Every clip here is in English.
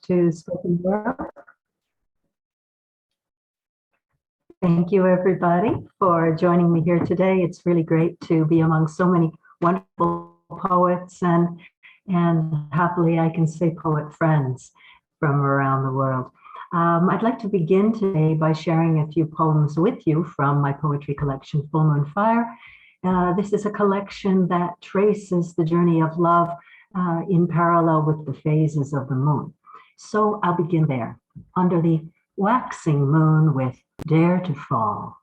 to Spoken World. Thank you, everybody, for joining me here today. It's really great to be among so many wonderful poets, and happily I can say poet friends from around the world. I'd like to begin today by sharing a few poems with you from my poetry collection, Full Moon Fire. This is a collection that traces the journey of love in parallel with the phases of the moon. So I'll begin there. Under the waxing moon with Dare to Fall.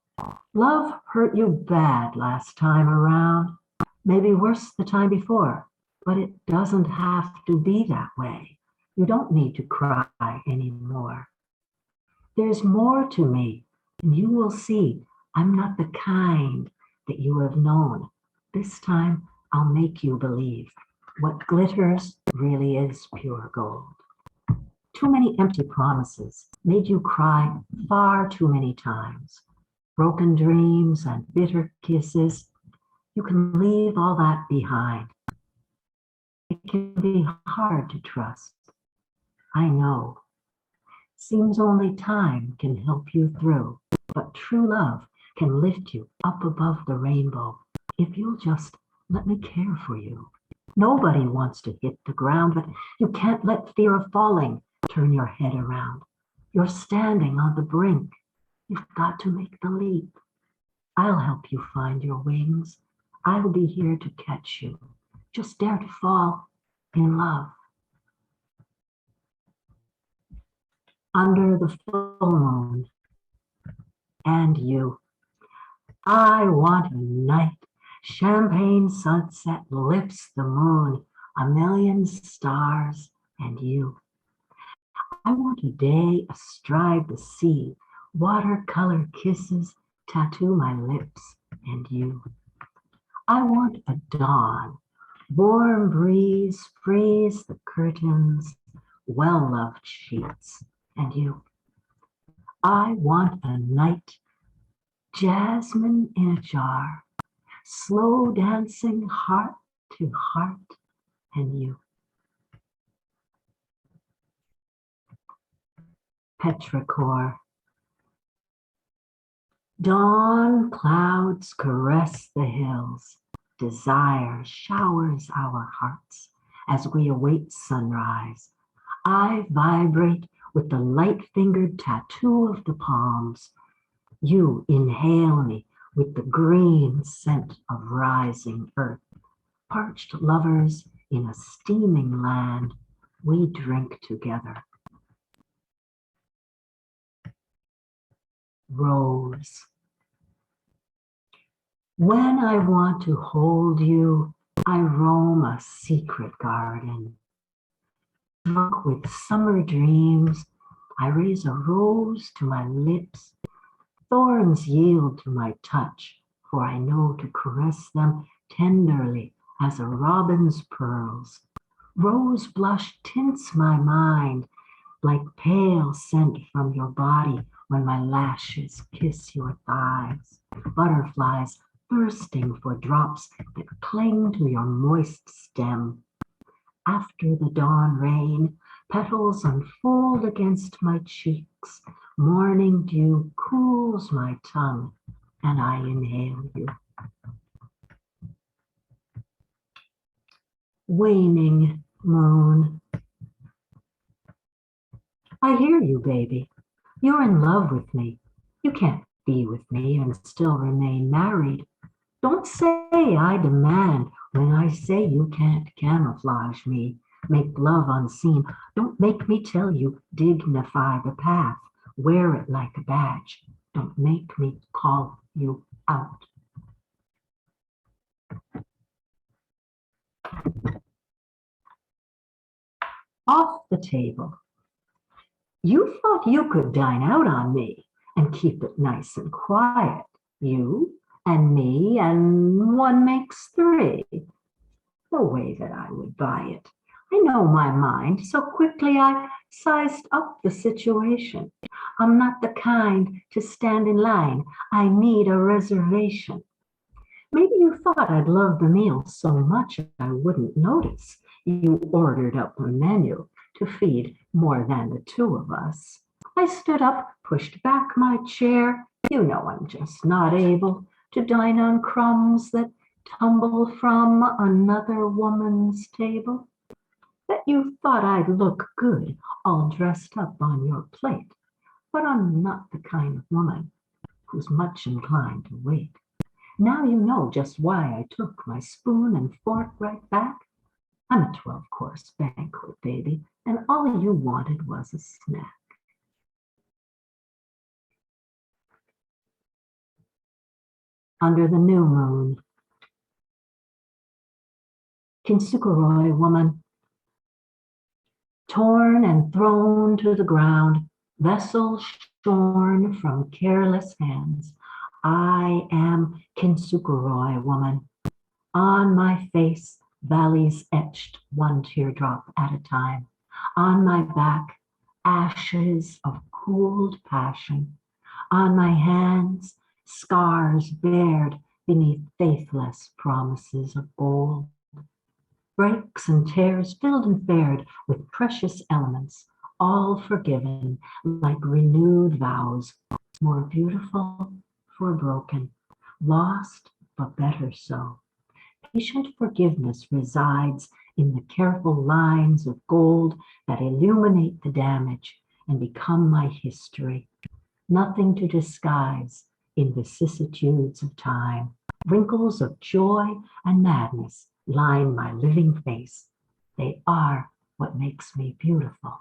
Love hurt you bad last time around, maybe worse the time before, but it doesn't have to be that way. You don't need to cry anymore. There's more to me, and you will see I'm not the kind that you have known. This time I'll make you believe what glitters really is pure gold. Too many empty promises made you cry far too many times. Broken dreams and bitter kisses, you can leave all that behind. It can be hard to trust. I know. Seems only time can help you through, but true love can lift you up above the rainbow if you'll just let me care for you. Nobody wants to hit the ground, but you can't let fear of falling turn your head around. You're standing on the brink. You've got to make the leap. I'll help you find your wings. I'll be here to catch you. Just dare to fall in love. Under the full moon and you. I want a night, champagne sunset, lips the moon, a million stars and you. I want a day astride the sea, watercolor kisses tattoo my lips and you. I want a dawn, warm breeze freeze the curtains, well-loved sheets and you. I want a night, jasmine in a jar, slow dancing heart to heart and you. Petrichor. Dawn clouds caress the hills. Desire showers our hearts as we await sunrise. I vibrate with the light-fingered tattoo of the palms. You inhale me with the green scent of rising earth. Parched lovers in a steaming land, we drink together. Rose. When I want to hold you, I roam a secret garden. Drunk with summer dreams, I raise a rose to my lips. Thorns yield to my touch, for I know to caress them tenderly as a robin's pearls. Rose blush tints my mind like pale scent from your body when my lashes kiss your thighs. Butterflies thirsting for drops that cling to your moist stem. After the dawn rain, petals unfold against my cheeks. Morning dew cools my tongue, and I inhale you. Waning moon. I hear you, baby. You're in love with me. You can't be with me and still remain married. Don't say I demand when I say you can't camouflage me, make love unseen. Don't make me tell you dignify the path, wear it like a badge. Don't make me call you out. Off the table. You thought you could dine out on me and keep it nice and quiet. You and me and one makes three. The way that I would buy it. I know my mind, so quickly I sized up the situation. I'm not the kind to stand in line. I need a reservation. Maybe you thought I'd love the meal so much I wouldn't notice. You ordered up a menu. to feed more than the two of us. I stood up, pushed back my chair. You know I'm just not able to dine on crumbs that tumble from another woman's table. Bet you thought I'd look good all dressed up on your plate, but I'm not the kind of woman who's much inclined to wait. Now you know just why I took my spoon and fork right back. I'm a 12-course banquet, baby, and all you wanted was a snack. Under the new moon. Kinsukuroi woman, torn and thrown to the ground, vessel shorn from careless hands. I am Kinsukuroi woman. On my face, valleys etched one teardrop at a time. On my back, ashes of cooled passion. On my hands, scars bared beneath faithless promises of gold. Breaks and tears filled and fared with precious elements, all forgiven like renewed vows, more beautiful for broken, lost but better so. Patient forgiveness resides in the careful lines of gold that illuminate the damage and become my history. Nothing to disguise in vicissitudes of time. Wrinkles of joy and madness line my living face. They are what makes me beautiful.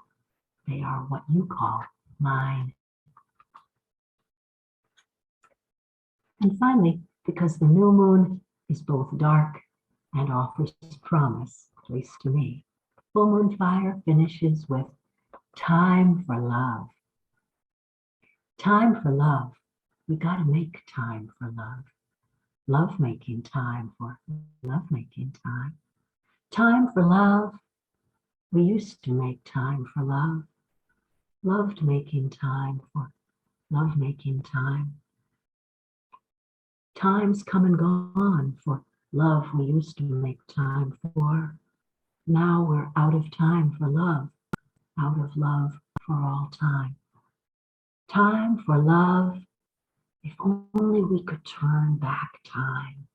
They are what you call mine. And finally, because the new moon is both dark and offers promise, at least to me, full moon fire finishes with time for love. Time for love. We gotta make time for love. Love making time for love making time. Time for love. We used to make time for love. Loved making time for love making time. Time's come and gone for love we used to make time for. Now we're out of time for love, out of love for all time. Time for love. If only we could turn back time.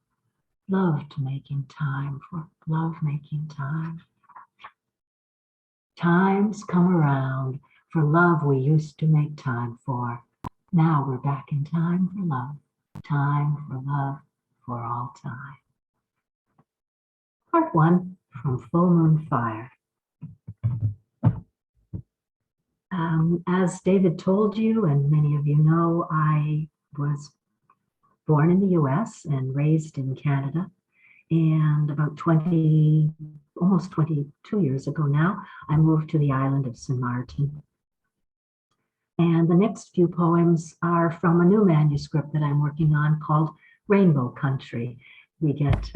Loved making time for love making time. Time's come around for love we used to make time for. Now we're back in time for love. Time for love for all time. Part 1 from Full Moon Fire. As David told you, and many of you know, I was born in the US and raised in Canada. And about almost 22 years ago now, I moved to the island of St. Martin. And the next few poems are from a new manuscript that I'm working on called Rainbow Country. We get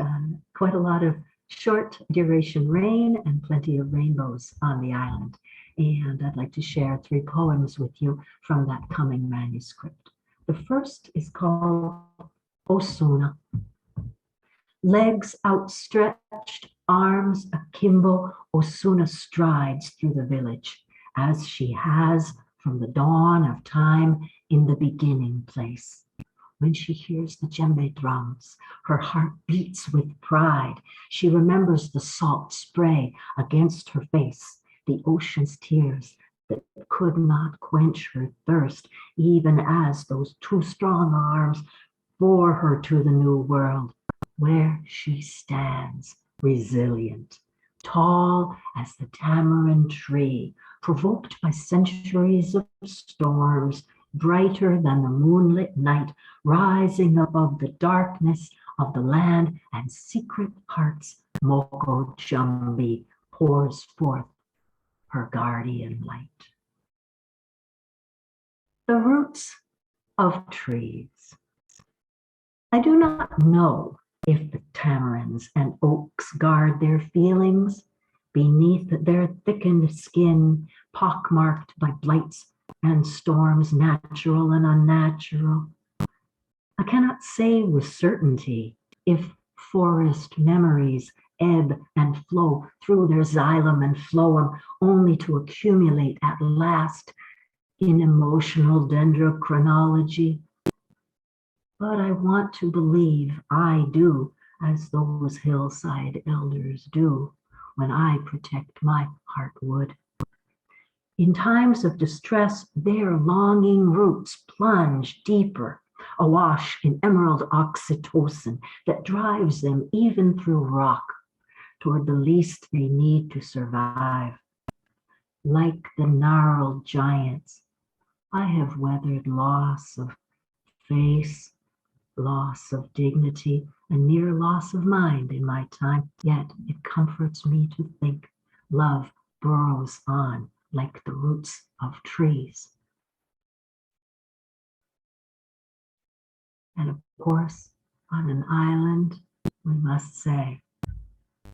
quite a lot of short duration rain and plenty of rainbows on the island. And I'd like to share 3 poems with you from that coming manuscript. The first is called Osuna. Legs outstretched, arms akimbo, Osuna strides through the village, as she has from the dawn of time in the beginning place. When she hears the djembe drums, her heart beats with pride. She remembers the salt spray against her face, the ocean's tears that could not quench her thirst, even as those 2 strong arms bore her to the new world, where she stands resilient, tall as the tamarind tree, provoked by centuries of storms, brighter than the moonlit night, rising above the darkness of the land, and secret hearts Moko Jambi pours forth her guardian light. The roots of trees. I do not know if the tamarinds and oaks guard their feelings beneath their thickened skin, pockmarked by blights and storms, natural and unnatural. I cannot say with certainty if forest memories ebb and flow through their xylem and phloem, only to accumulate at last in emotional dendrochronology. But I want to believe I do as those hillside elders do when I protect my heartwood. In times of distress, their longing roots plunge deeper, awash in emerald oxytocin that drives them even through rock toward the least they need to survive. Like the gnarled giants, I have weathered loss of face, loss of dignity, a near loss of mind in my time, yet it comforts me to think love burrows on like the roots of trees. And of course, on an island, we must say,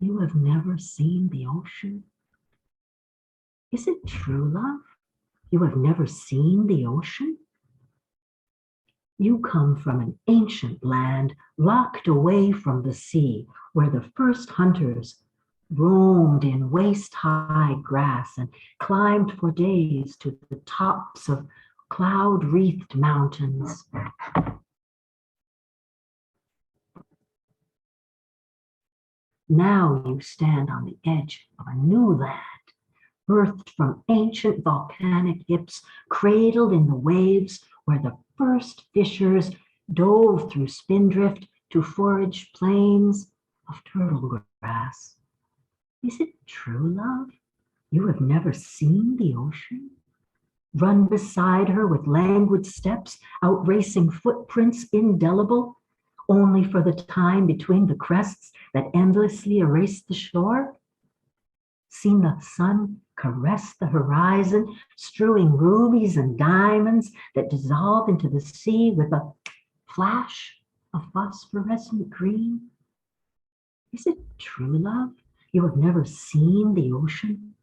you have never seen the ocean? Is it true, love? You have never seen the ocean? You come from an ancient land locked away from the sea, where the first hunters roamed in waist-high grass and climbed for days to the tops of cloud-wreathed mountains. Now you stand on the edge of a new land, birthed from ancient volcanic hips, cradled in the waves where the first fishers dove through spindrift to forage plains of turtle grass. Is it true, love? You have never seen the ocean? Run beside her with languid steps, outracing footprints indelible, only for the time between the crests that endlessly erase the shore? Seen the sun caress the horizon, strewing rubies and diamonds that dissolve into the sea with a flash of phosphorescent green? Is it true, love? You have never seen the ocean?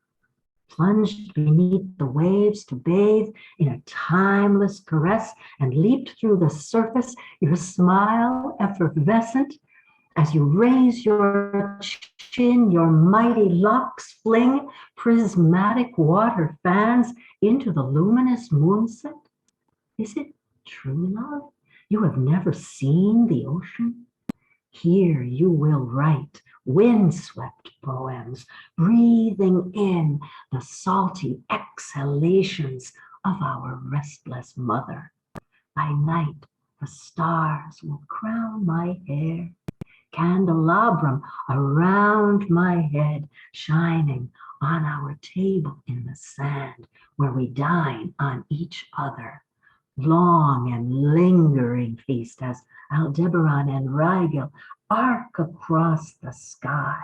Plunged beneath the waves to bathe in a timeless caress and leaped through the surface, your smile effervescent. As you raise your chin, your mighty locks fling prismatic water fans into the luminous moonset. Is it true, love? You have never seen the ocean? Here you will write windswept poems, breathing in the salty exhalations of our restless mother. By night, the stars will crown my hair, candelabrum around my head, shining on our table in the sand where we dine on each other. Long and lingering feast as Aldebaran and Rigel arc across the sky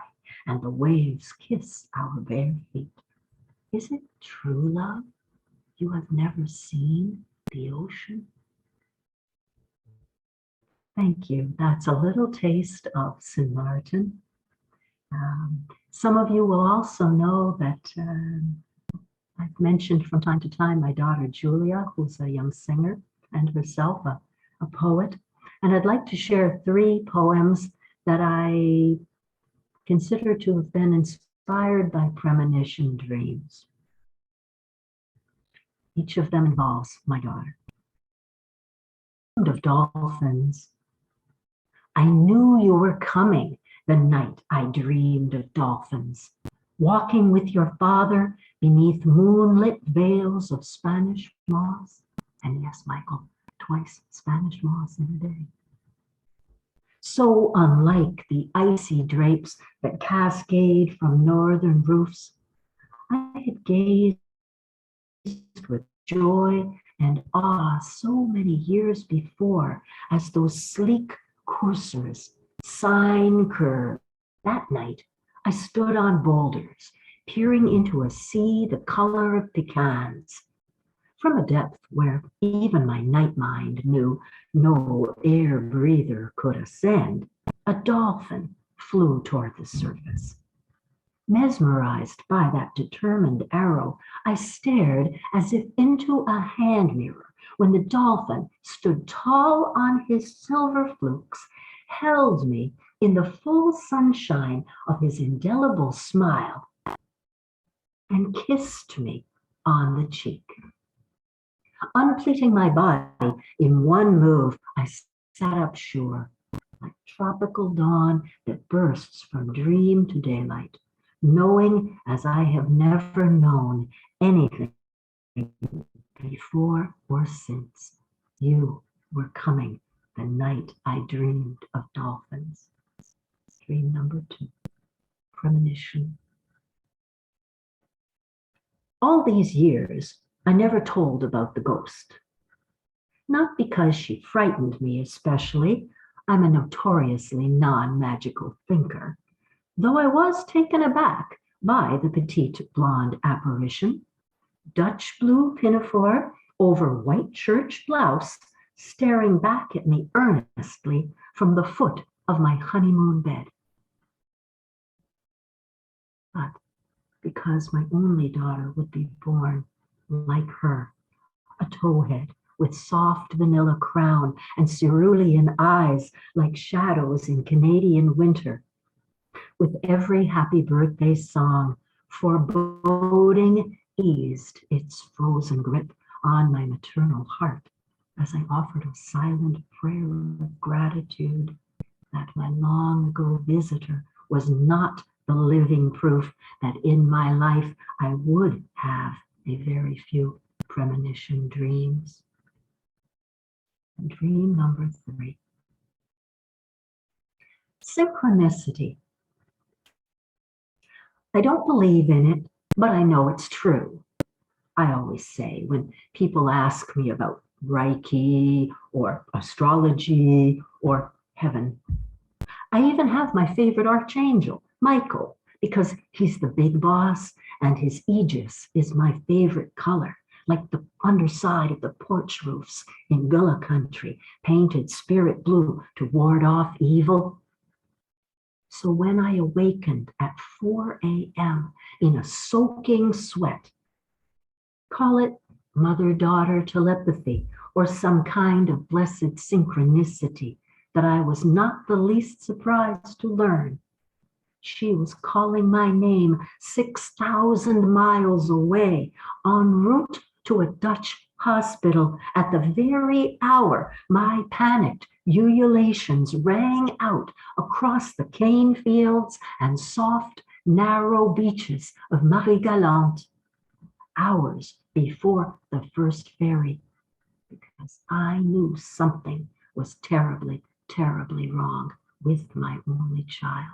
and the waves kiss our bare feet. Is it true, love? You have never seen the ocean? Thank you. That's a little taste of St. Martin. Some of you will also know that I've mentioned from time to time my daughter Julia, who's a young singer and herself a poet. And I'd like to share 3 poems that I consider to have been inspired by premonition dreams. Each of them involves my daughter. Of dolphins. I knew you were coming the night I dreamed of dolphins, walking with your father beneath moonlit veils of Spanish moss. And yes, Michael, twice Spanish moss in a day. So unlike the icy drapes that cascade from northern roofs, I had gazed with joy and awe so many years before as those sleek coursers sign curved. That night, I stood on boulders, peering into a sea the color of pecans. From a depth where even my night mind knew no air breather could ascend, a dolphin flew toward the surface. Mesmerized by that determined arrow, I stared as if into a hand mirror when the dolphin stood tall on his silver flukes, held me in the full sunshine of his indelible smile and kissed me on the cheek. Unpleating my body in one move, I sat up sure, like tropical dawn that bursts from dream to daylight, knowing as I have never known anything before or since. You were coming the night I dreamed of dolphins. Dream number 2, premonition. All these years, I never told about the ghost. Not because she frightened me especially. I'm a notoriously non-magical thinker, though I was taken aback by the petite blonde apparition. Dutch blue pinafore over white church blouse, staring back at me earnestly from the foot of my honeymoon bed. But because my only daughter would be born like her, a towhead with soft vanilla crown and cerulean eyes like shadows in Canadian winter. With every happy birthday song, foreboding eased its frozen grip on my maternal heart as I offered a silent prayer of gratitude that my long ago visitor was not the living proof that in my life I would have a very few premonition dreams. And dream number 3. Synchronicity. I don't believe in it, but I know it's true. I always say when people ask me about Reiki or astrology or heaven, I even have my favorite archangel, Michael, because he's the big boss and his aegis is my favorite color, like the underside of the porch roofs in Gullah country, painted spirit blue to ward off evil. So when I awakened at 4 a.m. in a soaking sweat, call it mother-daughter telepathy or some kind of blessed synchronicity that I was not the least surprised to learn. She was calling my name 6,000 miles away, en route to a Dutch hospital at the very hour my panicked ululations rang out across the cane fields and soft, narrow beaches of Marie-Galante, hours before the first ferry, because I knew something was terribly, terribly wrong with my only child.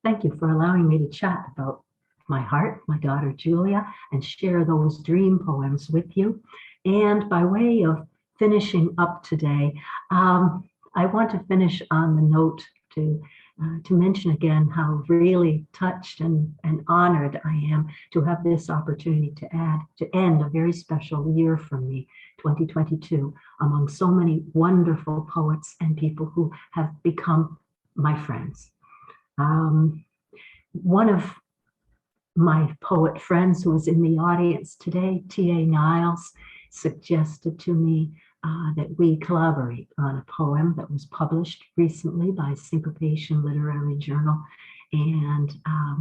Thank you for allowing me to chat about my heart, my daughter Julia, and share those dream poems with you. And by way of finishing up today, I want to finish on the note to mention again how really touched and honored I am to have this opportunity to end a very special year for me, 2022, among so many wonderful poets and people who have become my friends. One of my poet friends who was in the audience today, T.A. Niles, suggested to me that we collaborate on a poem that was published recently by Syncopation Literary Journal. And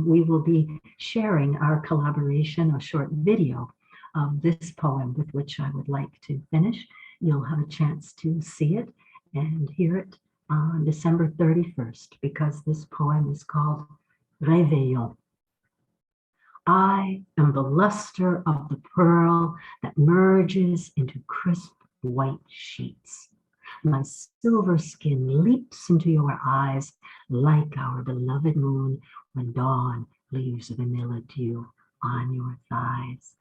we will be sharing our collaboration, a short video of this poem with which I would like to finish. You'll have a chance to see it and hear it on December 31st, because this poem is called Réveillon. I am the luster of the pearl that merges into crisp white sheets. My silver skin leaps into your eyes like our beloved moon when dawn leaves vanilla dew on your thighs.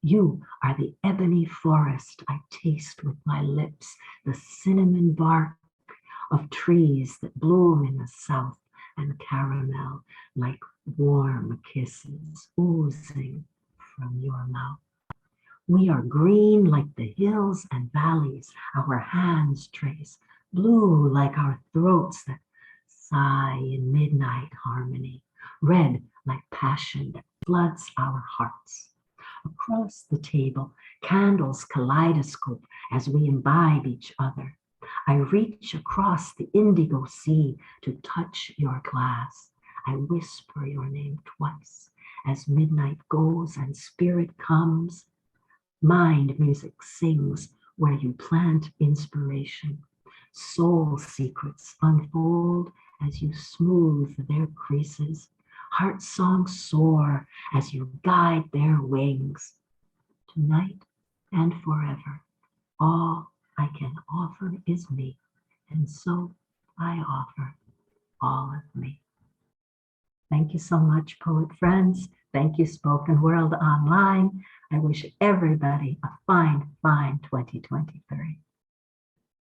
You are the ebony forest I taste with my lips, the cinnamon bark of trees that bloom in the south, and caramel like warm kisses oozing from your mouth. We are green like the hills and valleys our hands trace, blue like our throats that sigh in midnight harmony, red like passion that floods our hearts. Across the table, candles kaleidoscope as we imbibe each other. I reach across the indigo sea to touch your glass. I whisper your name twice as midnight goes and spirit comes. Mind music sings where you plant inspiration. Soul secrets unfold as you smooth their creases. Heart songs soar as you guide their wings. Tonight and forever, all I can offer is me, and so I offer all of me. Thank you so much, poet friends. Thank you, Spoken World Online. I wish everybody a fine, fine 2023.